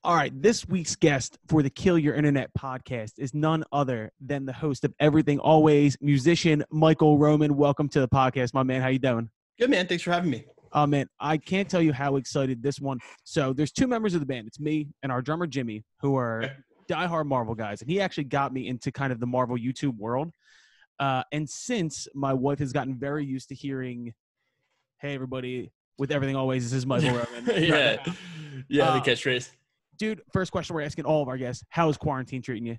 All right, this week's guest for the Kill Your Internet podcast is none other than the host of Everything Always, musician Michael Roman. Welcome to the podcast, my man. How you doing? Good, man. Thanks for having me. Oh, man, I can't tell you how excited this one. So there's two members of the band. It's me and our drummer, Jimmy, who are diehard Marvel guys. And he actually got me into kind of the Marvel YouTube world. And since my wife has gotten very used to hearing, hey, everybody, with Everything Always, this is Michael Roman. The catchphrase. Dude, first question we're asking all of our guests, how is quarantine treating you?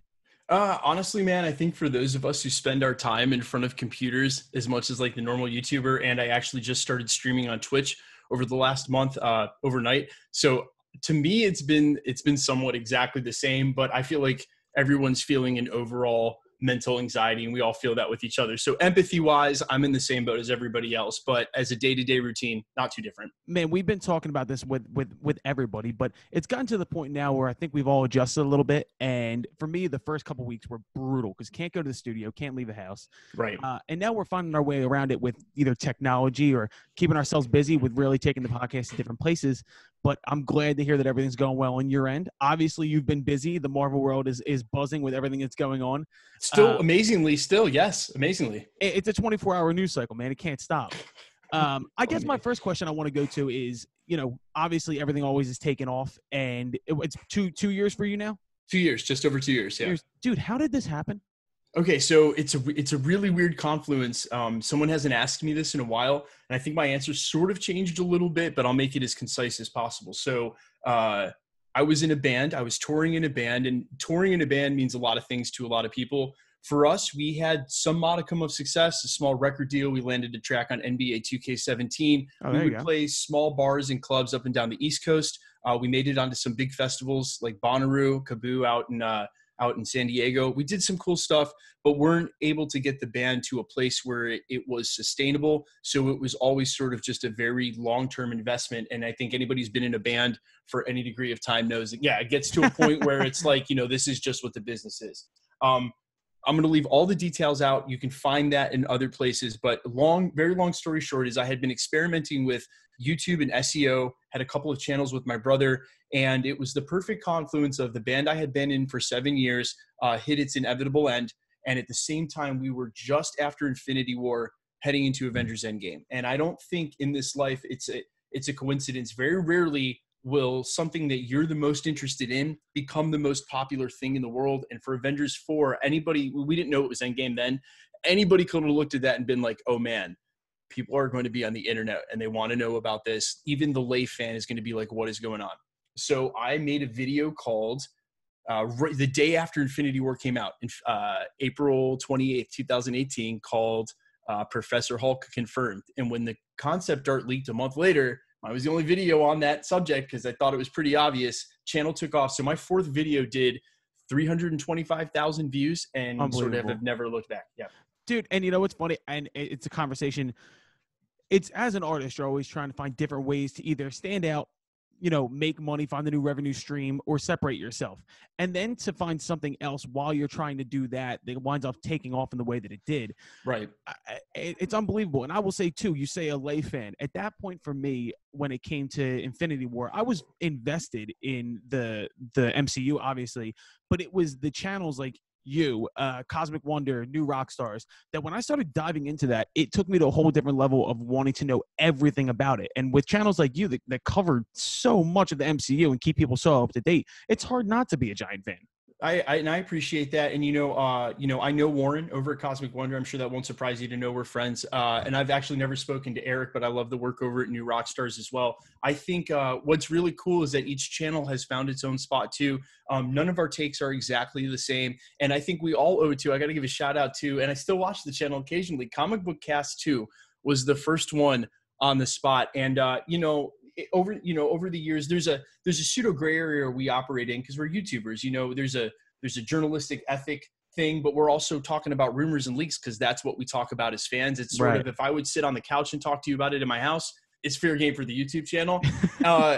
Honestly, man, I think for those of us who spend our time in front of computers as much as like the normal YouTuber, and I actually just started streaming on Twitch over the last month, overnight. So to me, it's been somewhat exactly the same, but I feel like everyone's feeling an overall mental anxiety, and we all feel that with each other. So empathy wise, I'm in the same boat as everybody else, but as a day-to-day routine, not too different. Man, we've been talking about this with everybody, but it's gotten to the point now where I think we've all adjusted a little bit. And for me, the first couple of weeks were brutal because can't go to the studio, can't leave the house. Right. And now we're finding our way around it with either technology or keeping ourselves busy with really taking the podcast to different places. But I'm glad to hear that everything's going well on your end. Obviously, you've been busy. The Marvel world is buzzing with everything that's going on. Amazingly. It's a 24-hour news cycle, man. It can't stop. I guess my first question I want to go to is, obviously Everything Always is taken off, and it's two years for you now? 2 years, just over 2 years, yeah. Dude, how did this happen? Okay, so it's a really weird confluence. Someone hasn't asked me this in a while, and I think my answer sort of changed a little bit, but I'll make it as concise as possible. So I was in a band. I was touring in a band, and touring in a band means a lot of things to a lot of people. For us, we had some modicum of success, a small record deal. We landed a track on NBA 2K17. We would play small bars and clubs up and down the East Coast. We made it onto some big festivals like Bonnaroo, Kaboo out in San Diego. We did some cool stuff, but weren't able to get the band to a place where it was sustainable. So it was always sort of just a very long-term investment. And I think anybody who's been in a band for any degree of time knows that, it gets to a point where it's like, this is just what the business is. I'm going to leave all the details out. You can find that in other places, but very long story short is I had been experimenting with YouTube and SEO, had a couple of channels with my brother, and it was the perfect confluence of the band I had been in for 7 years hit its inevitable end. And at the same time, we were just after Infinity War heading into Avengers Endgame. And I don't think in this life it's a coincidence. Very rarely will something that you're the most interested in become the most popular thing in the world. And for Avengers 4, we didn't know it was Endgame then. Anybody could have looked at that and been like, oh man, people are going to be on the internet and they want to know about this. Even the lay fan is going to be like, what is going on? So I made a video called the day after Infinity War came out, April 28th, 2018, called Professor Hulk Confirmed. And when the concept art leaked a month later, I was the only video on that subject because I thought it was pretty obvious. Channel took off. So my fourth video did 325,000 views and sort of have never looked back. Yeah. Dude, and what's funny? And it's a conversation. It's as an artist, you're always trying to find different ways to either stand out, make money, find a new revenue stream, or separate yourself. And then to find something else while you're trying to do that winds up taking off in the way that it did. Right. It's unbelievable. And I will say, too, you say a lay fan. At that point for me, when it came to Infinity War, I was invested in the MCU, obviously, but it was the channels like you, Cosmic Wonder, New Rockstars, that when I started diving into that, it took me to a whole different level of wanting to know everything about it. And with channels like you that covered so much of the MCU and keep people so up to date, it's hard not to be a giant fan. I appreciate that. And, I know Warren over at Cosmic Wonder. I'm sure that won't surprise you to know we're friends. And I've actually never spoken to Eric, but I love the work over at New Rockstars as well. I think what's really cool is that each channel has found its own spot too. None of our takes are exactly the same. And I think we all owe it to, I got to give a shout out to, and I still watch the channel occasionally, Comic Book Cast 2 was the first one on the spot. And, over the years, there's a pseudo gray area we operate in because we're YouTubers. There's a journalistic ethic thing, but we're also talking about rumors and leaks because that's what we talk about as fans. It's sort of, if I would sit on the couch and talk to you about it in my house, it's fair game for the YouTube channel.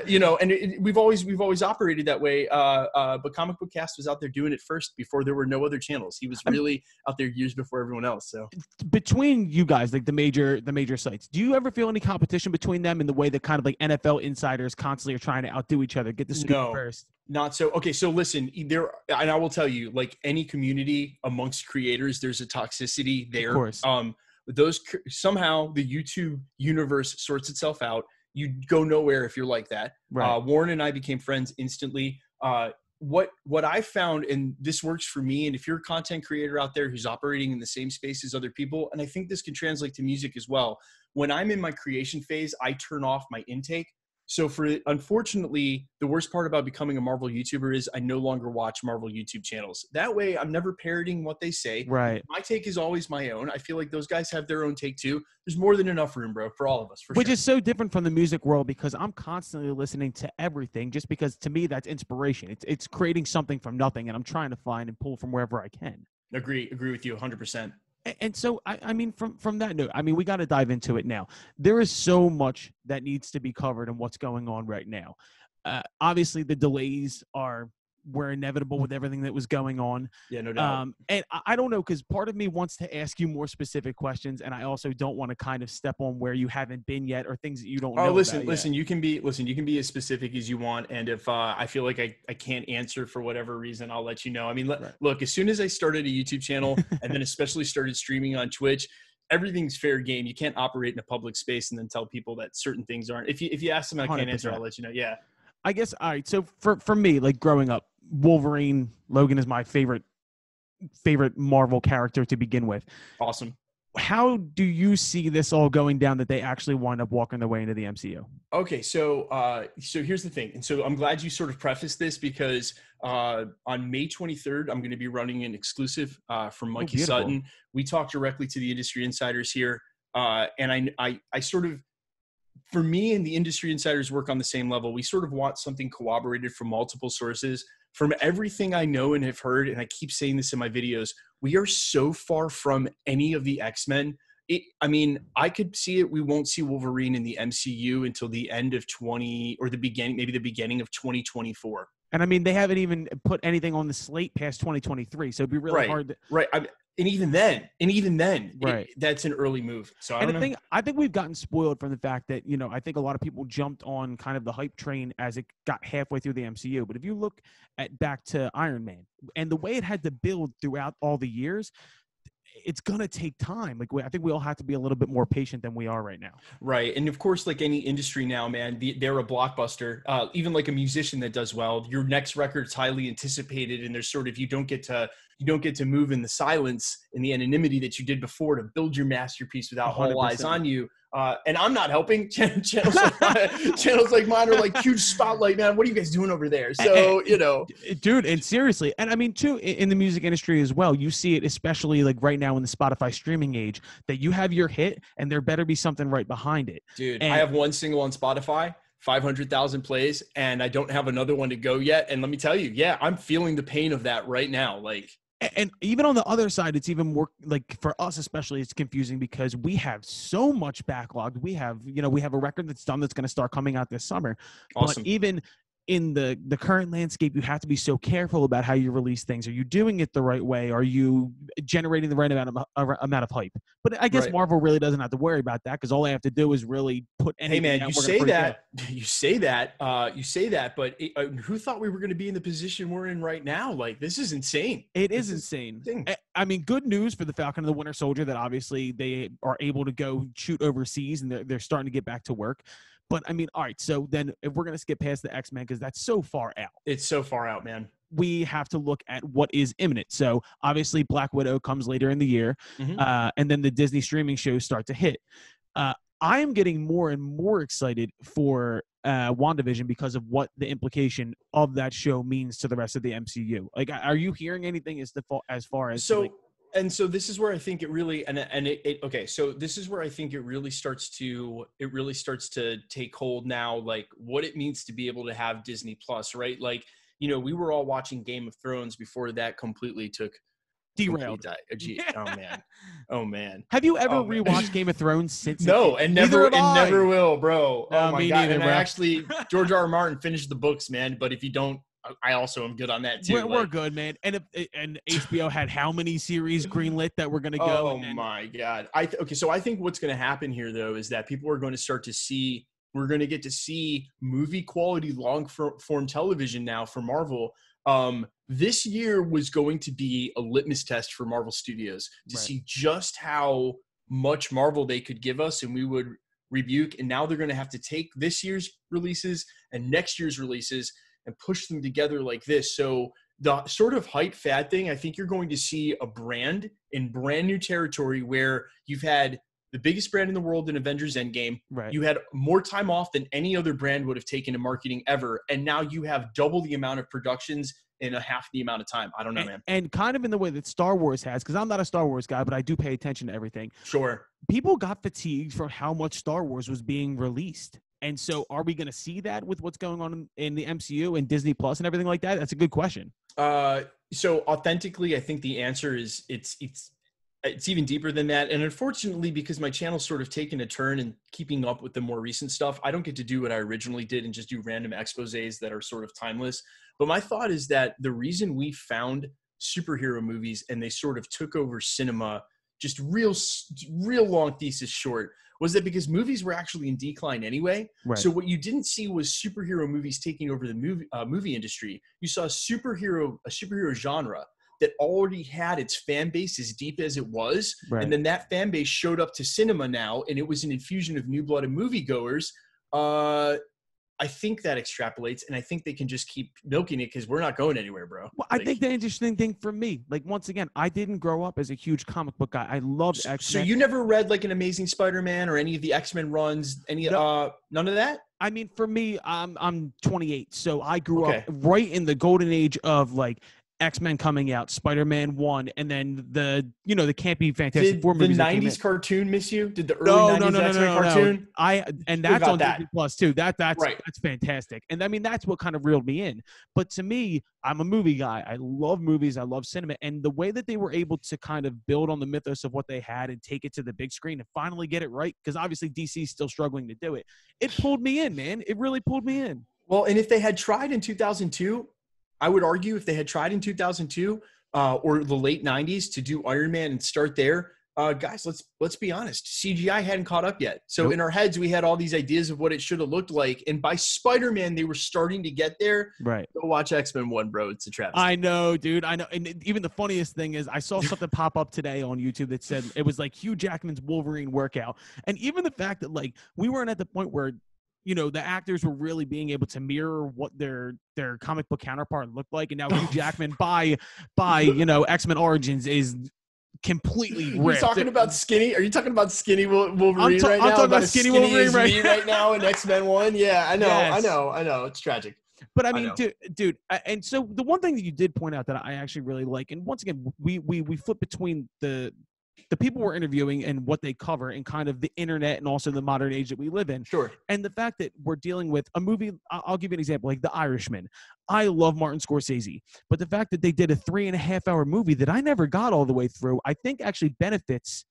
You know, and we've always operated that way. But Comic Book Cast was out there doing it first before there were no other channels. He was really out there years before everyone else. So between you guys, like the major sites, do you ever feel any competition between them in the way that kind of like NFL insiders constantly are trying to outdo each other, get the scoop first? Not so. Okay, so listen, there, and I will tell you, like any community amongst creators, there's a toxicity there. Of course. Those somehow the YouTube universe sorts itself out. You go nowhere if you're like that. Right. Warren and I became friends instantly. What I found, and this works for me, and if you're a content creator out there who's operating in the same space as other people, and I think this can translate to music as well. When I'm in my creation phase, I turn off my intake. So unfortunately, the worst part about becoming a Marvel YouTuber is I no longer watch Marvel YouTube channels. That way, I'm never parroting what they say. Right. My take is always my own. I feel like those guys have their own take too. There's more than enough room, bro, for all of us. Which is so different from the music world because I'm constantly listening to everything just because to me that's inspiration. It's creating something from nothing, and I'm trying to find and pull from wherever I can. Agree with you 100%. And so, I mean, from that note, I mean, we got to dive into it now. There is so much that needs to be covered in what's going on right now. Obviously, the delays were inevitable with everything that was going on. Yeah, no doubt. And I don't know, because part of me wants to ask you more specific questions, and I also don't want to kind of step on where you haven't been yet or things that you don't know. Oh, listen, you can be as specific as you want, and if I feel like I can't answer for whatever reason, I'll let you know. I mean, look, as soon as I started a YouTube channel and then especially started streaming on Twitch, everything's fair game. You can't operate in a public space and then tell people that certain things aren't. If you ask them, I can't 100%. answer, I'll let you know. Yeah. I guess, all right, so for me, like growing up, Wolverine, Logan is my favorite Marvel character to begin with. Awesome. How do you see this all going down that they actually wind up walking their way into the MCU? Okay, so here's the thing. And so I'm glad you sort of prefaced this because on May 23rd, I'm going to be running an exclusive from Monkey Sutton. We talk directly to the industry insiders here. And I sort of, for me and the industry insiders work on the same level. We sort of want something corroborated from multiple sources. From everything I know and have heard, and I keep saying this in my videos, we are so far from any of the X-Men. I mean, I could see it. We won't see Wolverine in the MCU until the end of maybe the beginning of 2024. And I mean, they haven't even put anything on the slate past 2023, so it'd be really hard to... Right. And even then, right, that's an early move. So I think we've gotten spoiled from the fact that, you know, I think a lot of people jumped on kind of the hype train as it got halfway through the MCU. But if you look back to Iron Man and the way it had to build throughout all the years, it's going to take time. Like, I think we all have to be a little bit more patient than we are right now. Right. And of course, like any industry now, man, they're a blockbuster. Even like a musician that does well, your next record is highly anticipated. And there's sort of, you don't get to move in the silence and the anonymity that you did before to build your masterpiece without 100%. All eyes on you. And I'm not helping. Channels like mine are like huge spotlight, man. What are you guys doing over there? So, you know. Dude, and seriously, and I mean, too, in the music industry as well, you see it, especially like right now in the Spotify streaming age, that you have your hit and there better be something right behind it. Dude, I have one single on Spotify, 500,000 plays, and I don't have another one to go yet. And let me tell you, yeah, I'm feeling the pain of that right now. Like, and even on the other side, it's even more like for us, especially, it's confusing because we have so much backlogged. We have a record that's done that's going to start coming out this summer. Awesome. But even in the current landscape, you have to be so careful about how you release things. Are you doing it the right way? Are you generating the right amount of hype? But I guess Marvel really doesn't have to worry about that because all I have to do is really put anything. Hey man, you say that, but who thought we were going to be in the position we're in right now? Like, this is insane. It is insane. I mean, good news for the Falcon and the Winter Soldier that obviously they are able to go shoot overseas and they're starting to get back to work. But I mean, all right, so then if we're going to skip past the X-Men because that's so far out. It's so far out, man. We have to look at what is imminent. So obviously Black Widow comes later in the year, and then the Disney streaming shows start to hit. I am getting more and more excited for WandaVision because of what the implication of that show means to the rest of the MCU. Like, are you hearing anything as far as so? Like, and so this is where I think it really okay. So this is where I think it really starts to take hold now. Like what it means to be able to have Disney Plus, right? Like, you know, we were all watching Game of Thrones before that completely took Derailed. Oh man. Oh man. Have you ever Oh, man. rewatched Game of Thrones since? No, and never will, bro. No, Oh my me God. neither, And bro. I actually, George R. R. Martin finished the books, man. But if you don't, I also am good on that too. We're good, man. And HBO had how many series greenlit that were going to go? Oh my God. Okay, so I think what's going to happen here, though, is that people are going to start to see, we're going to get to see movie quality long form television now for Marvel. This year was going to be a litmus test for Marvel Studios to see just how much Marvel they could give us and we would rebuke. And now they're going to have to take this year's releases and next year's releases and push them together like this. So the sort of hype fad thing, I think you're going to see a brand in brand new territory where you've had the biggest brand in the world in Avengers Endgame. Right. You had more time off than any other brand would have taken in marketing ever. And now you have double the amount of productions in a half the amount of time. I don't know, man. And kind of in the way that Star Wars has, because I'm not a Star Wars guy, but I do pay attention to everything. Sure. People got fatigued from how much Star Wars was being released. And so are we going to see that with what's going on in the MCU and Disney Plus and everything like that? That's a good question. So authentically, I think the answer is it's even deeper than that. And unfortunately, because my channel's sort of taken a turn and keeping up with the more recent stuff, I don't get to do what I originally did and just do random exposés that are sort of timeless. But my thought is that the reason we found superhero movies and they sort of took over cinema, just real long thesis short, was that because movies were actually in decline anyway. Right. So what you didn't see was superhero movies taking over the movie industry. You saw a superhero genre that already had its fan base as deep as it was. Right. And then that fan base showed up to cinema now, and it was an infusion of new blood and moviegoers. I think that extrapolates, and I think they can just keep milking it because we're not going anywhere, bro. Well, I think the interesting thing for me, like, once again, I didn't grow up as a huge comic book guy. I loved X-Men. So you never read like an Amazing Spider-Man or any of the X-Men runs? None of that? I mean, for me, I'm 28, so I grew up right in the golden age of like X-Men coming out, Spider-Man 1, and then the campy Fantastic Four movies. Did the 90s cartoon miss you? Did the early 90s X-Men cartoon? And that's on that. Disney Plus too. That's right. That's fantastic. And I mean, that's what kind of reeled me in. But to me, I'm a movie guy. I love movies. I love cinema. And the way that they were able to kind of build on the mythos of what they had and take it to the big screen and finally get it right, because obviously DC's still struggling to do it. It pulled me in, man. It really pulled me in. Well, and if they had tried in 2002, I would argue if they had tried in 2002 or the late 90s to do Iron Man and start there, guys, let's be honest. CGI hadn't caught up yet. So in our heads, we had all these ideas of what it should have looked like. And by Spider-Man, they were starting to get there. Right. Go watch X-Men 1, bro. It's a travesty. I know, dude. I know. And even the funniest thing is I saw something pop up today on YouTube that said it was like Hugh Jackman's Wolverine workout. And even the fact that like we weren't at the point where the actors were really being able to mirror what their comic book counterpart looked like. And now Hugh Jackman by X-Men Origins is completely ripped. You're talking about skinny? Are you talking about skinny Wolverine right now? I'm talking about skinny Wolverine right now in X-Men 1. Yeah, I know. Yes. I know. It's tragic. But I mean, dude, and so the one thing that you did point out that I actually really like, and once again, we flip between the people we're interviewing and what they cover and kind of the internet and also the modern age that we live in. Sure. And the fact that we're dealing with a movie, I'll give you an example, like The Irishman. I love Martin Scorsese, but the fact that they did a 3.5-hour movie that I never got all the way through, I think actually benefits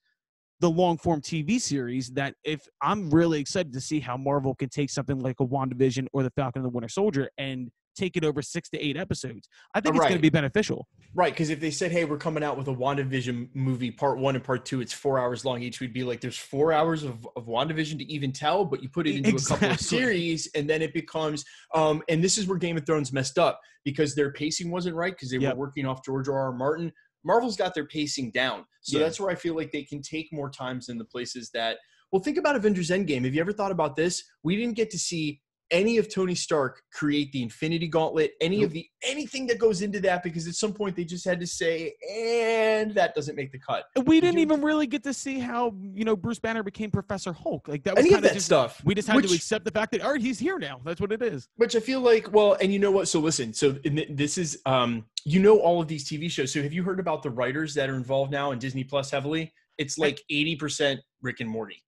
the long form TV series. That if I'm really excited to see how Marvel can take something like a WandaVision or The Falcon and the Winter Soldier and take it over 6 to 8 episodes, I think it's going to be beneficial. Right, because if they said, hey, we're coming out with a WandaVision movie, part 1 and part 2, it's 4 hours long each, we'd be like, there's 4 hours of WandaVision to even tell, but you put it into a couple of series, and then it becomes, and this is where Game of Thrones messed up, because their pacing wasn't right, because they were working off George R. R. Martin. Marvel's got their pacing down. So that's where I feel like they can take more times in the places that, well, think about Avengers Endgame. Have you ever thought about this? We didn't get to see any of Tony Stark create the Infinity Gauntlet, anything that goes into that, because at some point they just had to say, and that doesn't make the cut. We didn't even really get to see how, Bruce Banner became Professor Hulk. Like that was any of that stuff. We just had to accept the fact that, all right, he's here now. That's what it is. Which I feel like, well, and you know what? So listen, this is, all of these TV shows. So have you heard about the writers that are involved now in Disney Plus heavily? It's like 80% Rick and Morty.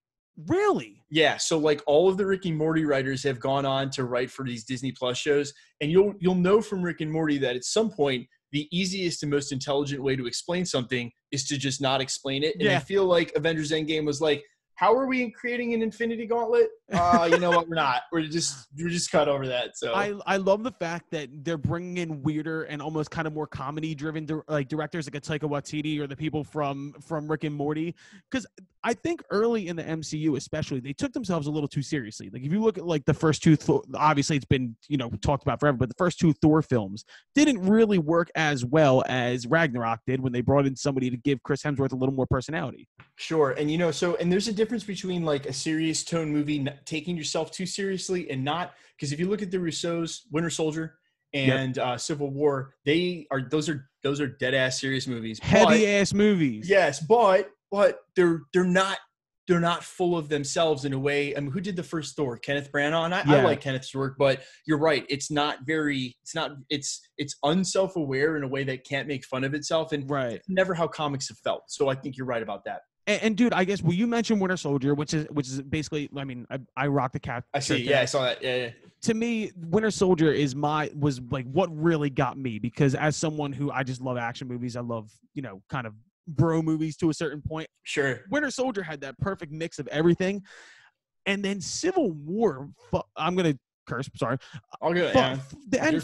Really? Yeah. So like all of the Rick and Morty writers have gone on to write for these Disney Plus shows. And you'll know from Rick and Morty that at some point the easiest and most intelligent way to explain something is to just not explain it. And Yeah. I feel like Avengers Endgame was like, how are we creating an Infinity Gauntlet? You know what? We're not. We're just cut over that. So I love the fact that they're bringing in weirder and almost kind of more comedy driven directors like a Taika Waititi or the people from Rick and Morty, because I think early in the MCU especially they took themselves a little too seriously. Like if you look at like the first two, obviously it's been talked about forever, but the first two Thor films didn't really work as well as Ragnarok did when they brought in somebody to give Chris Hemsworth a little more personality. Sure. And, and there's a difference between like a serious tone movie, taking yourself too seriously and not, because if you look at the Russos, Winter Soldier and Civil War, those are dead ass serious movies. Heavy ass movies. Yes. But they're not full of themselves in a way. I mean, who did the first Thor? Kenneth Branagh. And I like Kenneth's work, but you're right. It's unself-aware in a way that can't make fun of itself. And it's never how comics have felt. So I think you're right about that. And dude, I guess you mentioned Winter Soldier, which is basically, I mean, I rock the cap. I see. Yeah, I saw that. Yeah. To me, Winter Soldier was like what really got me, because as someone who I just love action movies, I love kind of bro movies to a certain point. Sure. Winter Soldier had that perfect mix of everything, and then Civil War. I'm gonna curse. Sorry. All good. The end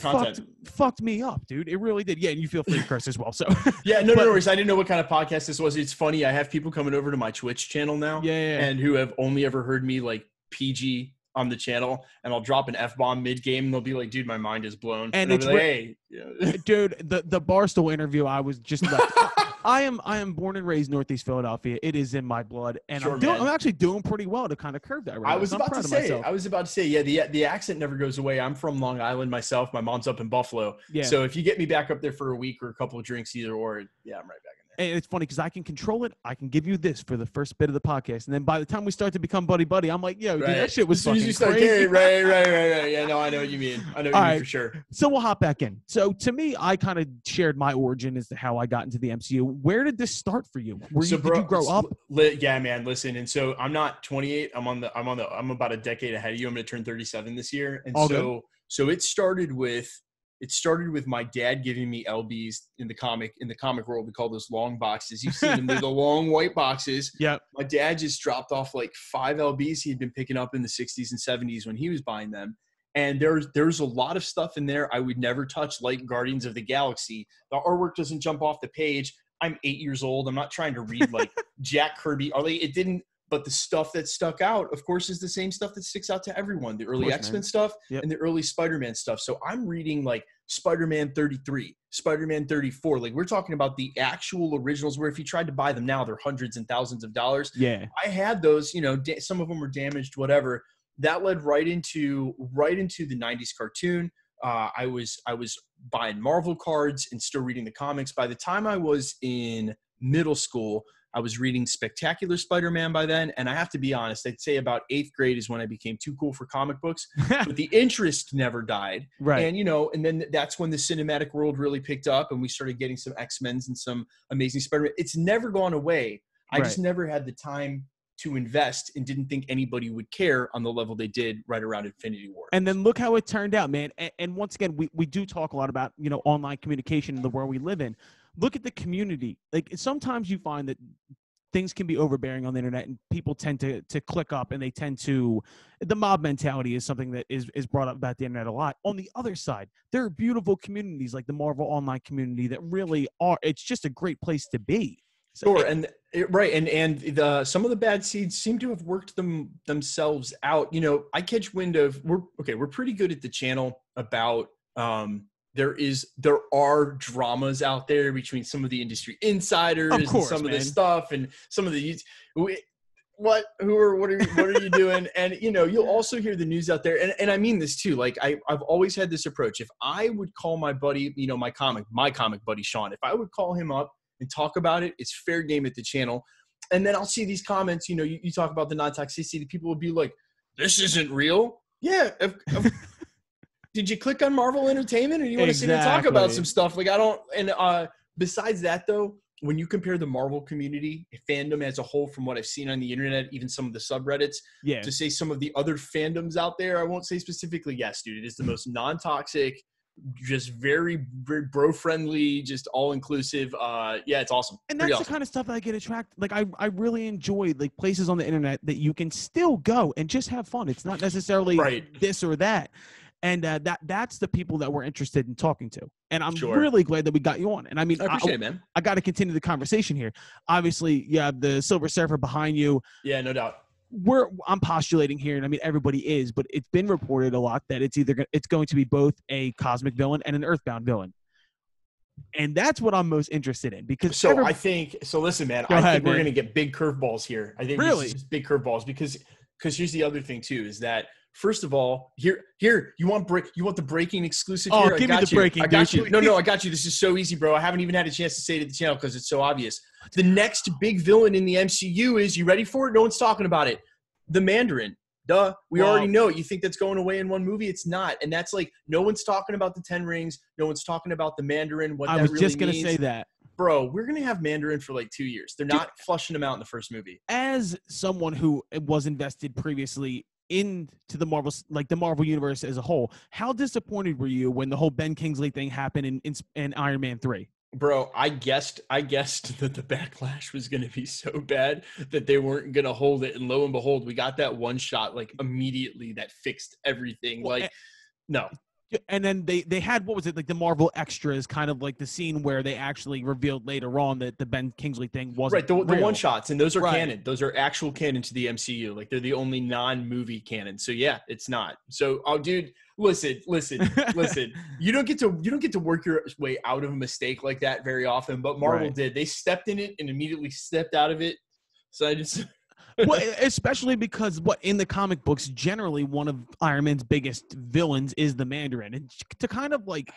fucked me up, dude. It really did. Yeah, and you feel free to curse as well. So yeah, no worries. I didn't know what kind of podcast this was. It's funny. I have people coming over to my Twitch channel now, and who have only ever heard me like PG on the channel, and I'll drop an F-bomb mid-game, and they'll be like, "Dude, my mind is blown." And it's like, "Hey, dude, the Barstool interview, I was just left. I am born and raised Northeast Philadelphia. It is in my blood, and I'm actually doing pretty well to kind of curb that. Right I was about to say, yeah, the accent never goes away. I'm from Long Island myself. My mom's up in Buffalo. Yeah. So if you get me back up there for a week or a couple of drinks, either or, yeah, I'm right back in there. And it's funny because I can control it. I can give you this for the first bit of the podcast, and then by the time we start to become buddy, I'm like, yo, dude, that shit was fucking crazy. Right. Yeah, no, I know what you mean. For sure. So we'll hop back in. So to me, I kind of shared my origin as to how I got into the MCU. Where did this start for you? Did you grow up? Yeah, man. Listen, and so I'm not 28. I'm about a decade ahead of you. I'm going to turn 37 this year, and so it started with my dad giving me LBs in the comic world. We call those long boxes. You've seen them. They're the long white boxes. Yeah. My dad just dropped off like 5 LBs he had been picking up in the 60s and 70s when he was buying them. And there's a lot of stuff in there I would never touch, like Guardians of the Galaxy. The artwork doesn't jump off the page. I'm 8 years old. I'm not trying to read like Jack Kirby. It didn't. But the stuff that stuck out, of course, is the same stuff that sticks out to everyone. The early X-Men stuff and the early Spider-Man stuff. So I'm reading like Spider-Man 33, Spider-Man 34. Like we're talking about the actual originals where if you tried to buy them now, they're hundreds and thousands of dollars. Yeah. I had those, some of them were damaged, whatever. That led right into the 90s cartoon. I was buying Marvel cards and still reading the comics. By the time I was in middle school, I was reading Spectacular Spider-Man by then, and I have to be honest, I'd say about 8th grade is when I became too cool for comic books, but the interest never died. Right. And, and then that's when the cinematic world really picked up, and we started getting some X-Men's and some Amazing Spider-Man. It's never gone away. I just never had the time to invest and didn't think anybody would care on the level they did right around Infinity War. And then look how it turned out, man. And once again, we do talk a lot about, online communication in the world we live in. Look at the community. Like sometimes you find that things can be overbearing on the internet and people tend to click up and they tend to, the mob mentality is something that is brought up about the internet a lot. On the other side, there are beautiful communities like the Marvel online community that really it's just a great place to be. So, sure. And some of the bad seeds seem to have worked themselves out. I catch wind of, we're pretty good at the channel about, there are dramas out there between some of the industry insiders and some of this stuff and some of the what are you doing? And you'll also hear the news out there, and I mean this too. Like I've always had this approach. If I would call my buddy, my comic buddy Sean, if I would call him up and talk about it, it's fair game at the channel. And then I'll see these comments. You talk about the non-toxicity. People will be like, "This isn't real." Yeah. Did you click on Marvel Entertainment, or you want to sit and talk about some stuff? Like I don't. And besides that, though, when you compare the Marvel community fandom as a whole, from what I've seen on the internet, even some of the subreddits, to say some of the other fandoms out there, I won't say specifically. Yes, dude, it is the most non-toxic, just very, very bro friendly, just all inclusive. Yeah, it's awesome. And Pretty that's the awesome. kind of stuff that I get attracted. Like I really enjoy like places on the internet that you can still go and just have fun. It's not necessarily Right. this or that. And that's the people that we're interested in talking to. And I'm Sure. really glad that we got you on. And I mean, I appreciate it, man. I got to continue the conversation here. Obviously, you have the Silver Surfer behind you. Yeah, no doubt. I'm postulating here, and I mean everybody is, but it's been reported a lot that it's going to be both a cosmic villain and an Earthbound villain. And that's what I'm most interested in because I think listen, man, I think we're going to get big curveballs here. I think really just big curveballs because here's the other thing too, is that first of all, here you want the breaking exclusive here? Give me the breaking. I got you. No, I got you. This is so easy, bro. I haven't even had a chance to say it to the channel because it's so obvious. The next big villain in the MCU is, you ready for it? No one's talking about it. The Mandarin. Duh. We already know it. You think that's going away in one movie? It's not. And that's like, no one's talking about the 10 rings. No one's talking about the Mandarin. What I was really just going to say that. Bro, we're going to have Mandarin for like 2 years. They're not flushing him out in the first movie. As someone who was invested previously into the Marvel universe as a whole, how disappointed were you when the whole Ben Kingsley thing happened in Iron Man 3? Bro, I guessed that the backlash was going to be so bad that they weren't going to hold it. And lo and behold, we got that one shot like immediately that fixed everything. No. And then they had, what was it, like the Marvel extras, kind of like the scene where they actually revealed later on that the Ben Kingsley thing wasn't right. The one shots, and those are right. canon. Those are actual canon to the MCU. Like, they're the only non-movie canon. So yeah, it's not. So, dude, listen. You don't get to work your way out of a mistake like that very often, but Marvel did. They stepped in it and immediately stepped out of it. So I just. Well, especially because in the comic books, generally one of Iron Man's biggest villains is the Mandarin, and to kind of like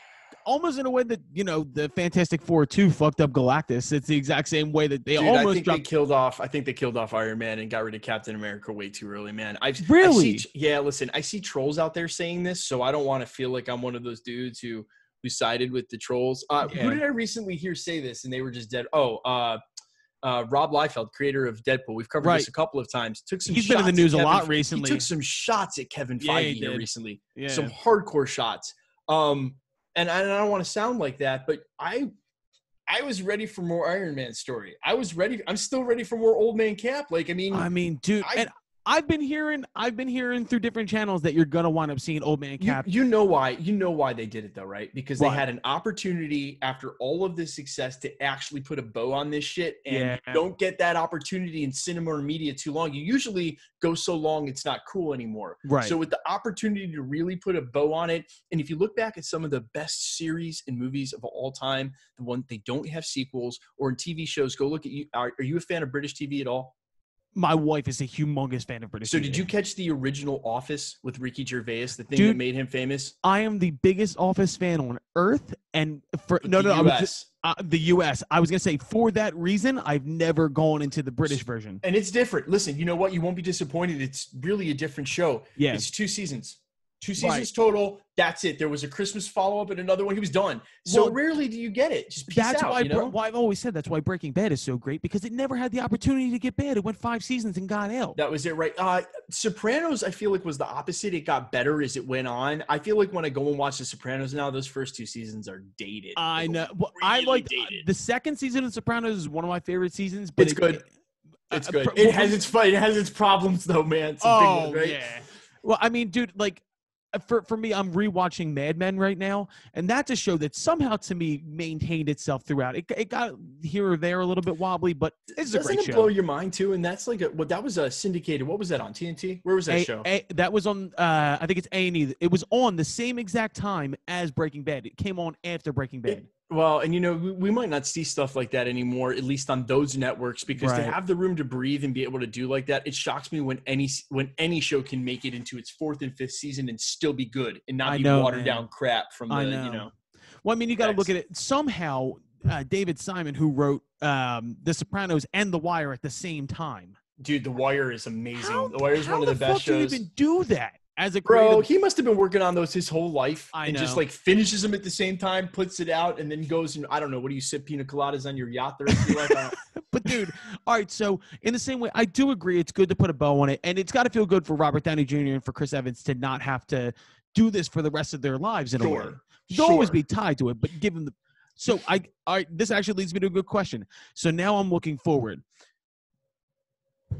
almost in a way that the Fantastic Four 2 fucked up Galactus. It's the exact same way that they almost I think they killed off Iron Man and got rid of Captain America way too early, man. Really? Listen, I see trolls out there saying this, so I don't want to feel like I'm one of those dudes who sided with the trolls. Who did I recently hear say this and they were just dead? Rob Liefeld, creator of Deadpool. We've covered this a couple of times. He's been in the news a lot recently. He took some shots at Kevin Feige here recently. Yeah. Some hardcore shots. And I don't want to sound like that, but I was ready for more Iron Man story. I'm still ready for more Old Man Cap. Dude, I've been hearing through different channels that you're gonna wind up seeing Old Man Cap. You know why they did it though, right? Because they had an opportunity after all of this success to actually put a bow on this shit, and you don't get that opportunity in cinema or media too long. You usually go so long it's not cool anymore. Right. So with the opportunity to really put a bow on it, and if you look back at some of the best series and movies of all time, the one they don't have sequels, or in TV shows, go look at you. Are you a fan of British TV at all? My wife is a humongous fan of British TV. So did you catch the original Office with Ricky Gervais, the thing that made him famous? I am the biggest Office fan on earth, and the US. I was going to say, for that reason, I've never gone into the British version. And it's different. Listen, you know what? You won't be disappointed. It's really a different show. Yeah. It's 2 seasons. 2 seasons total. That's it. There was a Christmas follow-up and another one. He was done. So rarely do you get it. Just peace out, why I've always said that's why Breaking Bad is so great, because it never had the opportunity to get bad. It went 5 seasons and got out. That was it, right? Sopranos, I feel like, was the opposite. It got better as it went on. I feel like when I go and watch The Sopranos now, those first 2 seasons are dated. I know. Well, really I like the second season of Sopranos is one of my favorite seasons. But it's good. It's good. It has its problems though, man. It's a big one, right? Yeah. Well, I mean, dude, like. For me, I'm rewatching Mad Men right now, and that's a show that somehow, to me, maintained itself throughout. It got here or there a little bit wobbly, but it's a great show. Doesn't it blow your mind too? And that's like that was syndicated. What was that on TNT? Where was that show? That was on. I think it's A&E. It was on the same exact time as Breaking Bad. It came on after Breaking Bad. Well, and we might not see stuff like that anymore, at least on those networks, because to have the room to breathe and be able to do like that, it shocks me when any show can make it into its 4th and 5th season and still be good and not be watered down crap from the. Well, I mean, you got to look at it somehow. David Simon, who wrote The Sopranos and The Wire at the same time. Dude, The Wire is amazing. The Wire is one of the best shows. How the fuck do you even do that? As a creative, bro, he must have been working on those his whole life and just like finishes them at the same time, puts it out, and then goes and I don't know, what do you sip pina coladas on your yacht the rest of your life? But dude, all right, so in the same way, I do agree it's good to put a bow on it, and it's got to feel good for Robert Downey Jr. and for Chris Evans to not have to do this for the rest of their lives in a way. You'll always be tied to it, but given the so this actually leads me to a good question. So now I'm looking forward.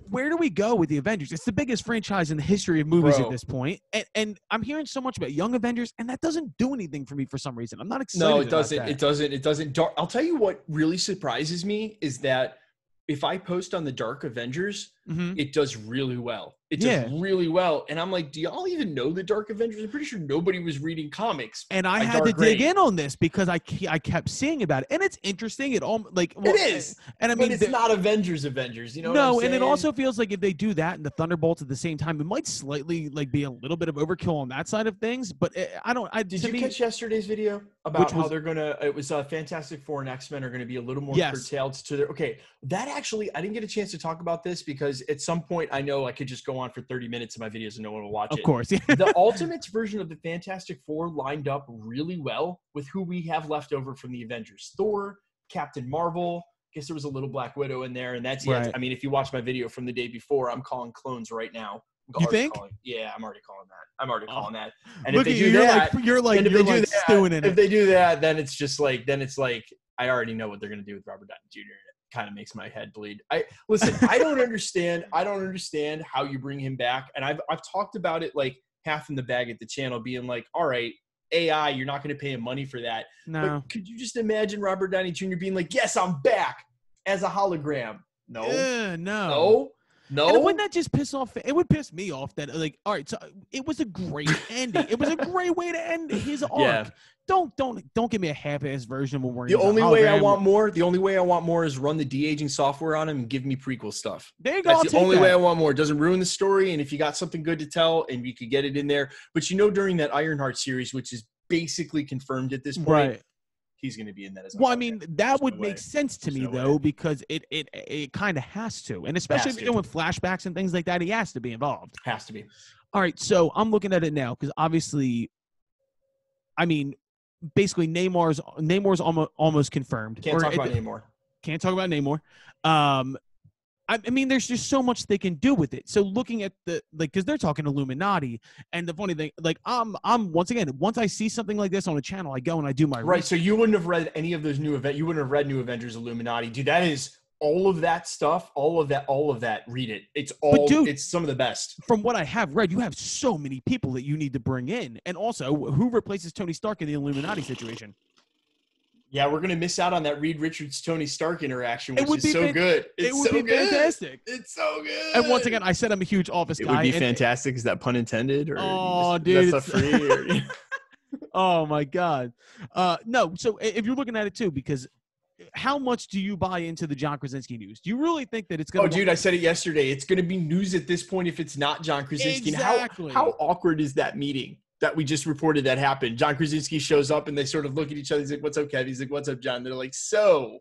Where do we go with the Avengers? It's the biggest franchise in the history of movies at this point. And I'm hearing so much about Young Avengers, and that doesn't do anything for me for some reason. I'm not excited. No, it doesn't. About that. It doesn't. I'll tell you what really surprises me is that if I post on the Dark Avengers, it does really well. It does really well. And I'm like, do y'all even know the Dark Avengers? I'm pretty sure nobody was reading comics. And I had to dig in on this because I kept seeing about it. And it's interesting. It all it is. And I mean, but it's not Avengers, you know? No, and it also feels like if they do that and the Thunderbolts at the same time, it might slightly be a little bit of overkill on that side of things. But did you catch yesterday's video about how they're gonna? It was Fantastic Four and X-Men are going to be a little more curtailed to their. Okay, that actually I didn't get a chance to talk about this because at some point I know I could just go on for 30 minutes of my videos and no one will watch it. Of course, yeah. The Ultimates version of the Fantastic Four lined up really well with who we have left over from the Avengers: Thor, Captain Marvel. I guess there was a little Black Widow in there, and that's it. I mean, if you watch my video from the day before, I'm calling clones right now. You think? I'm already calling that. And if they do that, you're stewing in it. If they do that, then it's just like I already know what they're gonna do with Robert Downey Jr. Kind of makes my head bleed. I don't understand how you bring him back. And I've talked about it like half in the bag at the channel, being like, all right, AI, you're not going to pay him money for that. No. But could you just imagine Robert Downey Jr. being like, yes, I'm back as a hologram? No. And wouldn't that just piss off? It would piss me off that all right, so it was a great ending. It was a great way to end his arc. Yeah. Don't give me a half-ass version of Wolverine. The only way I want more is run the de-aging software on him and give me prequel stuff. There you go. That's the only way I want more. It doesn't ruin the story, and if you got something good to tell and you could get it in there. But during that Ironheart series, which is basically confirmed at this point, he's going to be in that as well. I mean, that would make sense to me though, because it kind of has to, and especially if you're doing flashbacks and things like that, he has to be involved. Has to be. All right, so I'm looking at it now because obviously, I mean, basically Namor's almost confirmed. Can't talk about Namor. Can't talk about Namor. I mean, there's just so much they can do with it. So looking at because they're talking Illuminati, and the funny thing, I'm once I see something like this on a channel, I go and I do my research. So you wouldn't have read any of those new events. You wouldn't have read New Avengers Illuminati, dude. That is all of that stuff, all of that. Read it. It's it's some of the best. From what I have read, you have so many people that you need to bring in, and also who replaces Tony Stark in the Illuminati situation. Yeah, we're gonna miss out on that Reed Richards Tony Stark interaction, which is so good. It would be fantastic. It's so good. And once again, I said I'm a huge Office guy. It would be fantastic. Is that pun intended? Or dude, that's free. Or, oh my God, no. So if you're looking at it too, because how much do you buy into the John Krasinski news? Do you really think that it's gonna? Oh, dude, I said it yesterday. It's gonna be news at this point if it's not John Krasinski. Exactly. How awkward is that meeting that we just reported that happened? John Krasinski shows up and they sort of look at each other. He's like, "What's up, Kev?" He's like, "What's up, John?" They're like, "So,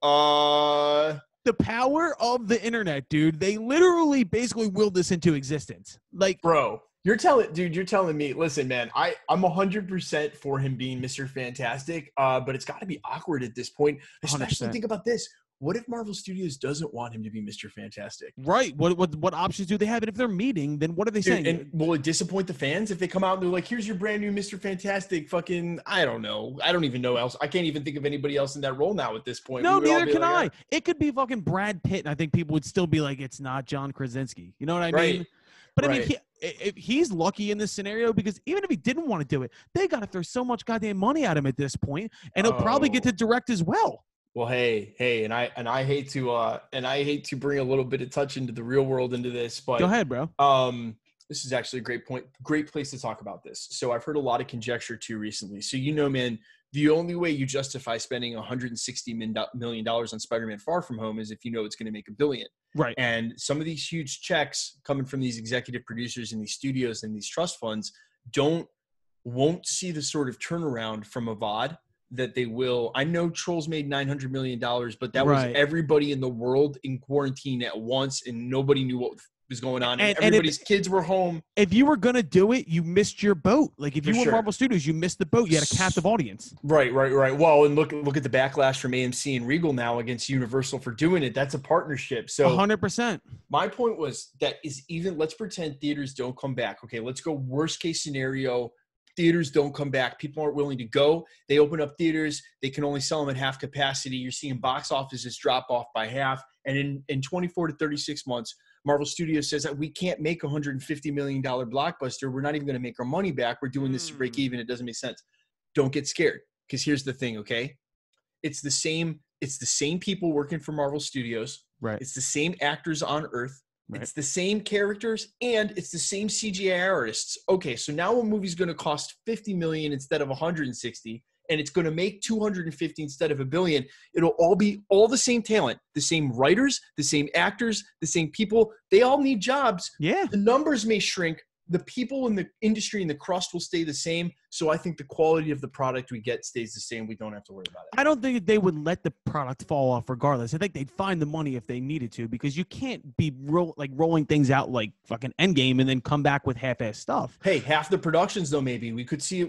the power of the internet, dude. They literally basically willed this into existence." Bro, you're telling me, listen, man, I'm 100% for him being Mr. Fantastic, but it's got to be awkward at this point. Especially 100%. Think about this. What if Marvel Studios doesn't want him to be Mr. Fantastic? Right. What options do they have? And if they're meeting, then what are they saying? And will it disappoint the fans if they come out and they're like, here's your brand new Mr. Fantastic fucking, I don't know. I don't even know else. I can't even think of anybody else in that role now at this point. No, neither can I. It could be fucking Brad Pitt, and I think people would still be like, it's not John Krasinski. You know what I mean? But I mean, he's lucky in this scenario because even if he didn't want to do it, they got to throw so much goddamn money at him at this point, and he'll probably get to direct as well. Well, hey, and I hate to bring a little bit of touch into the real world into this, but go ahead, bro. This is actually a great place to talk about this. So I've heard a lot of conjecture too recently. So man, the only way you justify spending $160 million on Spider-Man Far From Home is if you know it's going to make $1 billion. Right. And some of these huge checks coming from these executive producers and these studios and these trust funds won't see the sort of turnaround from a VOD that they will. I know Trolls made $900 million, but that was everybody in the world in quarantine at once, and nobody knew what was going on. And everybody's kids were home. If you were going to do it, you missed your boat. Like if you were Marvel Studios, you missed the boat. You had a captive audience. Right. Well, and look at the backlash from AMC and Regal now against Universal for doing it. That's a partnership. So 100%. My point was let's pretend theaters don't come back. Okay, let's go worst case scenario. Theaters don't come back. People aren't willing to go. They open up theaters. They can only sell them at half capacity. You're seeing box offices drop off by half. And in 24 to 36 months, Marvel Studios says that we can't make a $150 million blockbuster. We're not even going to make our money back. We're doing this to break even. It doesn't make sense. Don't get scared, because here's the thing, okay? It's the same people working for Marvel Studios. Right. It's the same actors on Earth. Right. It's the same characters, and it's the same CGI artists. Okay, so now a movie's going to cost $50 million instead of $160, and it's going to make $250 instead of $1 billion. It'll all be all the same talent, the same writers, the same actors, the same people. They all need jobs. Yeah. The numbers may shrink. The people in the industry and the crust will stay the same. So I think the quality of the product we get stays the same. We don't have to worry about it. I don't think they would let the product fall off regardless. I think they'd find the money if they needed to, because you can't be rolling things out like fucking Endgame and then come back with half-ass stuff. Hey, half the productions though, maybe we could see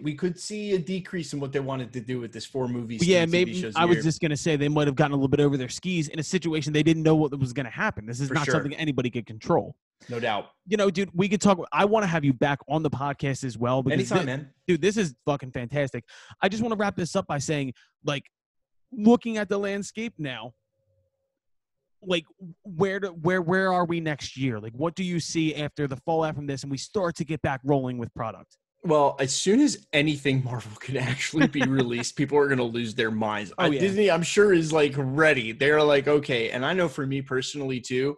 a decrease in what they wanted to do with this 4 movies. Yeah, maybe. I was just gonna say they might have gotten a little bit over their skis in a situation they didn't know what was gonna happen. This is not something anybody could control. No doubt. You know, dude, we could talk. I want to have you back on the podcast as well. Because anytime, man. Dude, this is fucking fantastic. I just want to wrap this up by saying, like, looking at the landscape now, like, where are we next year? Like, what do you see after the fallout from this and we start to get back rolling with product? Well, as soon as anything Marvel can actually be released, people are going to lose their minds. Oh, yeah. Disney, I'm sure, is like ready. They're like, okay. And I know for me personally too,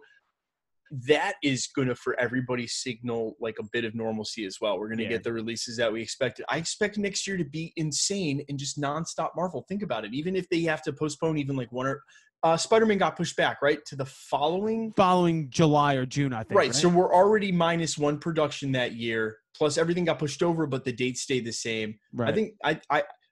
that is going to, for everybody, signal like a bit of normalcy as well. We're going to get the releases that we expected. I expect next year to be insane and just nonstop Marvel. Think about it. Even if they have to postpone even like one or Spider-Man got pushed back, right, to the following July or June, I think. Right. So we're already minus one production that year. Plus everything got pushed over, but the dates stayed the same. Right. I think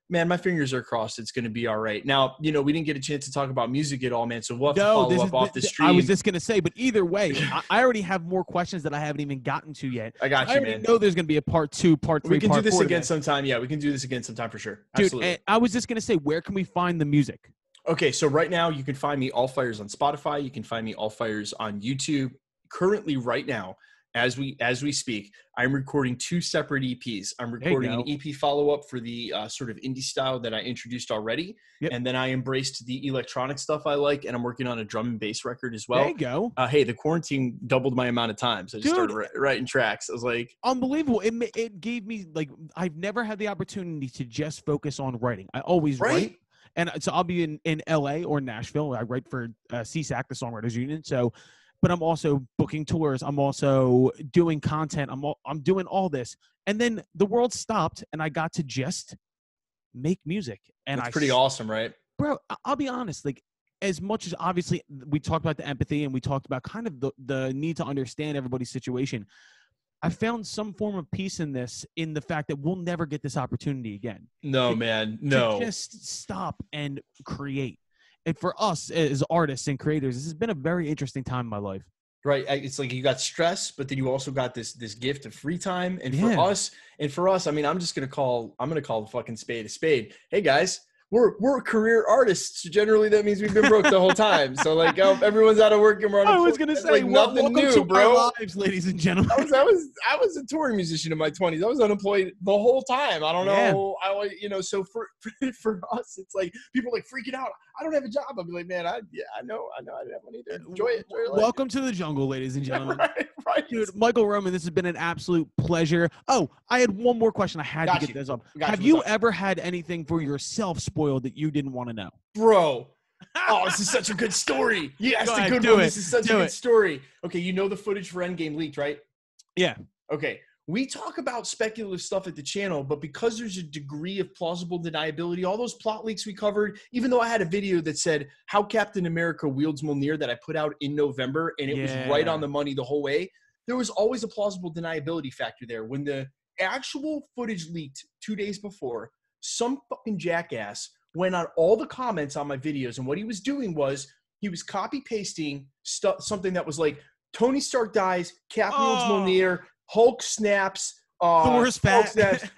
man, my fingers are crossed. It's going to be all right. Now, you know, we didn't get a chance to talk about music at all, man. So we'll have to follow up off the stream. I was just going to say, but either way, I already have more questions that I haven't even gotten to yet. I got you, man. I know there's going to be a part 2, part 3, we can do this again sometime. Yeah, we can do this again sometime for sure. Dude, absolutely. I was just going to say, where can we find the music? Okay, so right now you can find me All Fires on Spotify. You can find me All Fires on YouTube. Currently, right now, as we speak, I'm recording 2 separate EPs. I'm recording an EP follow-up for the sort of indie style that I introduced already. Yep. And then I embraced the electronic stuff I like, and I'm working on a drum and bass record as well. There you go. Hey, the quarantine doubled my amount of time. So I just started writing tracks. I was like... Unbelievable. It gave me, like, I've never had the opportunity to just focus on writing. I always write. And so I'll be in LA or Nashville. I write for CSAC, the Songwriters Union. So... But I'm also booking tours. I'm also doing content. I'm doing all this. And then the world stopped, and I got to just make music. And it's pretty awesome, right? Bro, I'll be honest. Like, as much as obviously we talked about the empathy and we talked about kind of the need to understand everybody's situation, I found some form of peace in this, in the fact that we'll never get this opportunity again. No, man. No. To just stop and create. And for us as artists and creators, this has been a very interesting time in my life. Right. It's like you got stress, but then you also got this gift of free time. And for us, I mean, I'm going to call the fucking spade a spade. Hey guys, we're career artists. Generally, that means we've been broke the whole time. So like, everyone's out of work and we're on. I was gonna say, like, nothing new, to bro. Our lives, ladies and gentlemen. I was a touring musician in my 20s. I was unemployed the whole time. I don't know. So for us, it's like people are like freaking out. I don't have a job. I'll be like, man, I know. I didn't have money to enjoy it. Welcome to the jungle, ladies and gentlemen. right. Dude, Michael Roman, this has been an absolute pleasure. Oh, I had one more question. I had to get this up. Have you ever had anything for yourself spoiled that you didn't want to know? Bro. Oh, this is such a good story. Yeah, that's a good one. This is such a good story. Okay, you know the footage for Endgame leaked, right? Yeah. Okay. We talk about speculative stuff at the channel, but because there's a degree of plausible deniability, all those plot leaks we covered, even though I had a video that said how Captain America wields Mjolnir that I put out in November, and it was right on the money the whole way, there was always a plausible deniability factor there. When the actual footage leaked 2 days before, some fucking jackass went on all the comments on my videos, and what he was doing was he was copy-pasting something that was like, Tony Stark dies, Cap wields Mjolnir, Hulk snaps, Thor's fat.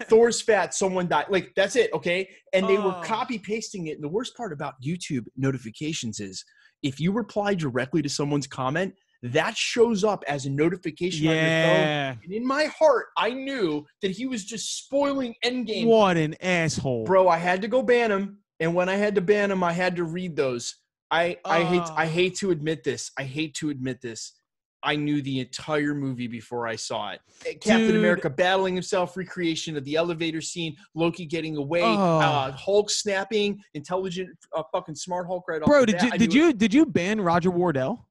Thor's fat, someone died. Like, that's it, okay? And they were copy-pasting it. And the worst part about YouTube notifications is if you reply directly to someone's comment, that shows up as a notification on your phone. And in my heart, I knew that he was just spoiling Endgame. What an asshole. Bro, I had to go ban him. And when I had to ban him, I had to read those. I hate to admit this. I knew the entire movie before I saw it. Captain America battling himself, recreation of the elevator scene, Loki getting away, Hulk snapping, intelligent, fucking smart Hulk right off the bat. Did you ban Roger Wardell?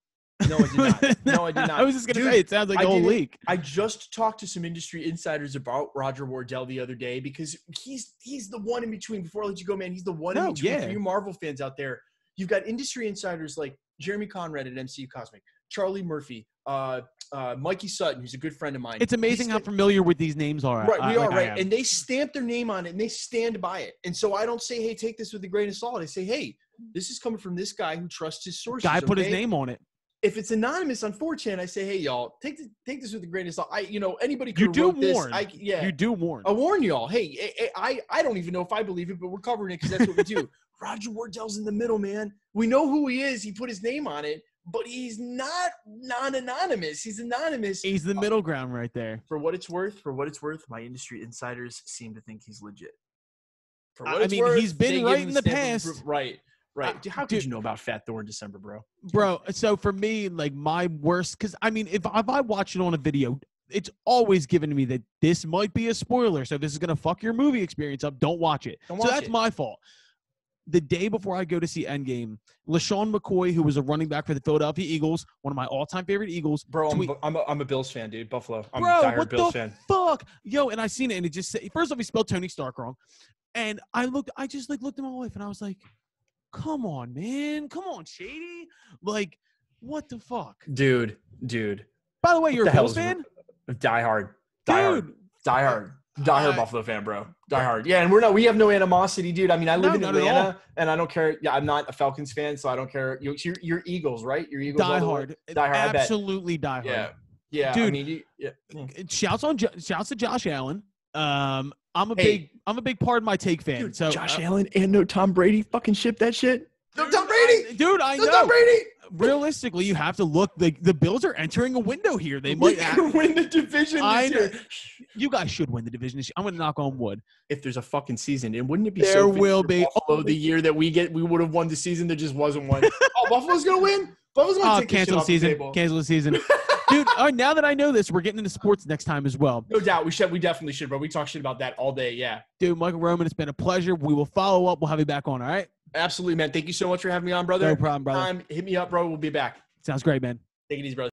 No, I did not. No, I did not. I was just gonna say, it sounds like a whole leak. I just talked to some industry insiders about Roger Wardell the other day because he's the one in between. Before I let you go, man, he's the one in between. For you Marvel fans out there, you've got industry insiders like Jeremy Conrad at MCU Cosmic, Charlie Murphy, Mikey Sutton, who's a good friend of mine. It's amazing how familiar with these names are. Right, we are, right. And they stamp their name on it, and they stand by it. And so I don't say, hey, take this with a grain of salt. I say, hey, this is coming from this guy who trusts his sources. Guy put his name on it. If it's anonymous on 4chan, I say, hey, y'all, take this with a grain of salt. Anybody could wrote this. You do warn. I warn y'all. Hey, I don't even know if I believe it, but we're covering it because that's what we do. Roger Wardell's in the middle, man. We know who he is. He put his name on it, but he's not non-anonymous. He's anonymous. He's the middle ground right there. For what it's worth, my industry insiders seem to think he's legit. For what it's worth, he's been right in the past. Right. Dude, how could you know about Fat Thor in December, bro? Bro, so for me, like my worst, because I mean, if I watch it on a video, it's always given to me that this might be a spoiler. So this is gonna fuck your movie experience up. Don't watch it. That's my fault. The day before I go to see Endgame, LaShawn McCoy, who was a running back for the Philadelphia Eagles, one of my all-time favorite Eagles. Bro, I'm a Bills fan, dude. Buffalo. I'm a diehard Bills fan. Fuck? Yo, and I seen it, and it just said, first off, he spelled Tony Stark wrong. And I just looked at my wife, and I was like, come on, man. Come on, Shady. Like, what the fuck? Dude. By the way, you're a Bills fan? Diehard. Dude. Buffalo fan, bro. Diehard. Yeah, and we have no animosity, dude. I mean, I live in Atlanta, and I don't care. Yeah, I'm not a Falcons fan, so I don't care. You're Eagles, right? You're Eagles. Diehard. Absolutely diehard. Yeah. Dude, I mean, shouts to Josh Allen. I'm a big part of my take fan. Dude, so Josh Allen and no Tom Brady, fucking ship that shit. No Tom Brady, I know. Tom Brady. Realistically, you have to look. The Bills are entering a window here. They might win the division this year. You guys should win the division this year. I'm going to knock on wood. If there's a fucking season, and wouldn't it be there will be Buffalo the year that we would have won the season. There just wasn't one. Oh, Buffalo's going to win. Buffalo's going to take cancel the season. Cancel the season. Dude, all right, now that I know this, we're getting into sports next time as well. No doubt. We definitely should, bro. We talk shit about that all day. Yeah. Dude, Michael Roman, it's been a pleasure. We will follow up. We'll have you back on, all right? Absolutely, man. Thank you so much for having me on, brother. No problem, brother. Hit me up, bro. We'll be back. Sounds great, man. Take it easy, brother.